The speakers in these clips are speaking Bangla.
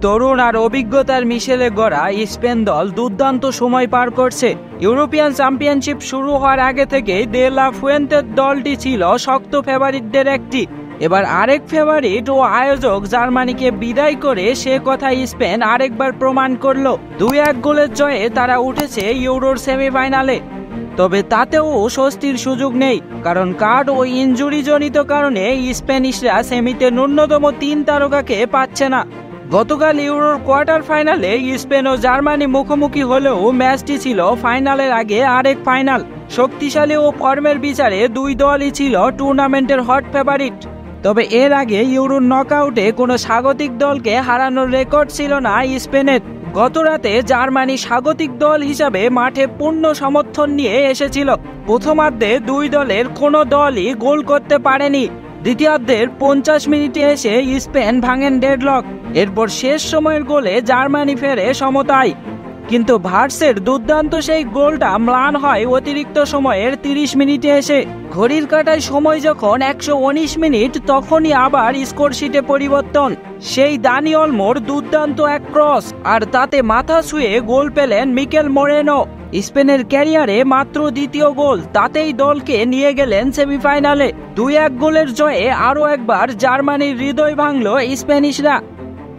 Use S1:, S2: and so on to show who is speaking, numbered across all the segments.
S1: তরুণ আর অভিজ্ঞতার মিশেলে গড়া স্পেন দল দুর্দান্ত সময় পার করছে। ইউরোপিয়ান চ্যাম্পিয়নশিপ শুরু হওয়ার আগে থেকেই দে লা ফুয়েন্তের দলটি ছিল শক্ত ফেভারিটদের একটি। এবার আরেক ফেভারিট ও আয়োজক জার্মানিকে বিদায় করে সে কথা স্পেন আরেকবার প্রমাণ করলো। 2-1 গোলের জয়ে তারা উঠেছে ইউরোর সেমিফাইনালে। তবে তাতেও স্বস্তির সুযোগ নেই, কারণ কার্ড ও ইনজুরি জনিত কারণে স্প্যানিশরা সেমিতে ন্যূনতম 3 তারকাকে পাচ্ছে না। গতকাল ইউরোর কোয়ার্টার ফাইনালে স্পেন ও জার্মানি মুখোমুখি হলেও ম্যাচটি ছিল ফাইনালের আগে আরেক ফাইনাল। শক্তিশালী ও ফর্মের বিচারে দুই দলই ছিল টুর্নামেন্টের হট ফেভারিট। তবে এর আগে ইউরোর নকআউটে কোনো স্বাগতিক দলকে হারানোর রেকর্ড ছিল না স্পেনের। গত রাতে জার্মানি স্বাগতিক দল হিসাবে মাঠে পূর্ণ সমর্থন নিয়ে এসেছিল। প্রথমার্ধে দুই দলের কোনো দলই গোল করতে পারেনি। দ্বিতীয়ার্ধের 50 মিনিটে এসে স্পেন ভাঙেন ডেডলক। এরপর শেষ সময়ের গোলে জার্মানি ফেরে সমতায়। কিন্তু ভার্সের দুর্দান্ত সেই গোলটা ম্লান হয় অতিরিক্ত সময়ের 30 মিনিটে এসে। ঘড়ির কাঁটায় সময় যখন 119 মিনিট, তখনই আবার স্কোরশিটে পরিবর্তন। সেই দানি অলমোর দুর্দান্ত এক ক্রস, আর তাতে মাথা ছুঁয়ে গোল পেলেন মিকেল মোরেনো। স্পেনের ক্যারিয়ারে মাত্র দ্বিতীয় গোল, তাতেই দলকে নিয়ে গেলেন সেমিফাইনালে। 2-1 গোলের জয়ে আরও একবার জার্মানির হৃদয় ভাঙল স্প্যানিশরা।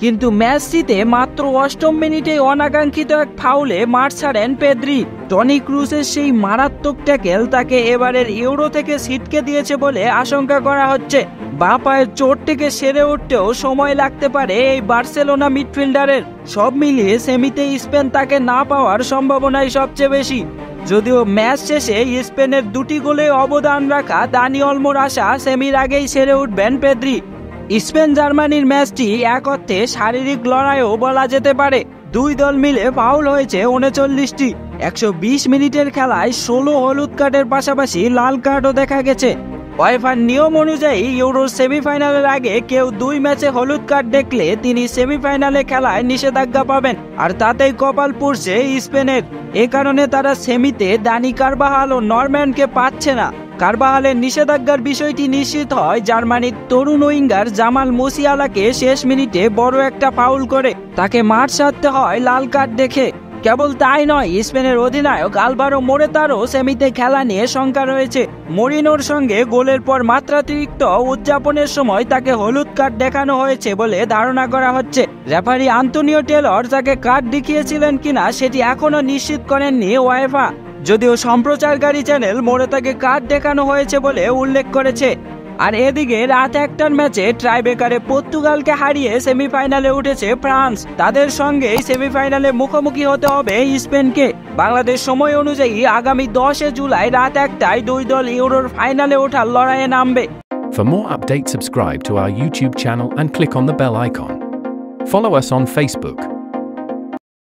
S1: কিন্তু ম্যাচটিতে মাত্র 8ম মিনিটে অনাকাঙ্ক্ষিত এক ফাউলে মাঠ ছাড়েন পেদ্রি। টনি ক্রুসের সেই মারাত্মক ট্যাকেল তাকে এবারের ইউরো থেকে ছিটকে দিয়েছে বলে আশঙ্কা করা হচ্ছে। বাঁ পায়ের চোট থেকে সেরে উঠতেও সময় লাগতে পারে এই বার্সেলোনা মিডফিল্ডারের। সব মিলিয়ে সেমিতে স্পেন তাকে না পাওয়ার সম্ভাবনাই সবচেয়ে বেশি। যদিও ম্যাচ শেষে স্পেনের 2টি গোলে অবদান রাখা দানি অলমোর আশা সেমির আগেই সেরে উঠবেন পেদ্রি। স্পেন জার্মানির ম্যাচটি এক অর্থে শারীরিক লড়াইও বলা যেতে পারে। দুই দল মিলে ফাউল হয়েছে 39টি। 120 মিনিটের খেলায় 16 হলুদ কার্ডের পাশাপাশি লাল কার্ডও দেখা গেছে। উয়েফার নিয়ম অনুযায়ী ইউরোর সেমিফাইনালের আগে কেউ 2 ম্যাচে হলুদ কার্ড দেখলে তিনি সেমিফাইনালে খেলায় নিষেধাজ্ঞা পাবেন, আর তাতেই কপাল পুড়ছে স্পেনের। এ কারণে তারা সেমিতে দানি কারবাহাল ও নরম্যানকে পাচ্ছে না। কারবাহালের নিষেধাজ্ঞার বিষয়টি নিশ্চিত হয় জার্মানির তরুণ উইঙ্গার জামাল মুসিয়ালাকে শেষ মিনিটে বড় একটা ফাউল করে। তাকে মাঠ ছাড়তে হয় লাল কার্ড দেখে। কেবল তাই নয়, স্পেনের অধিনায়ক আলভারো মোরেতারও সেমিতে খেলা নিয়ে শঙ্কা রয়েছে। মরিনোর সঙ্গে গোলের পর মাত্রাতিরিক্ত উদযাপনের সময় তাকে হলুদ কার্ড দেখানো হয়েছে বলে ধারণা করা হচ্ছে। রেফারি আন্তোনিও টেলর তাকে কার্ড দেখিয়েছিলেন কিনা সেটি এখনো নিশ্চিত করেননি উয়েফা। যদিও সম্প্রচারকারী চ্যানেল মোরেতাকে কার্ড দেখানো হয়েছে বলে উল্লেখ করেছে। আর এদিকে রাত 1টার ম্যাচে ট্রাইবেকারে পর্তুগালকে হারিয়ে সেমিফাইনালে উঠেছে ফ্রান্স। তাদের সঙ্গেই সেমিফাইনালে মুখোমুখি হতে হবে স্পেনকে। বাংলাদেশ সময় অনুযায়ী আগামী 10 জুলাই রাত 1টায় দুই দল ইউরোর ফাইনালে ওঠার লড়াইয়ে নামবে।
S2: For more updates, subscribe to our YouTube channel and click on the bell icon. Follow us on Facebook.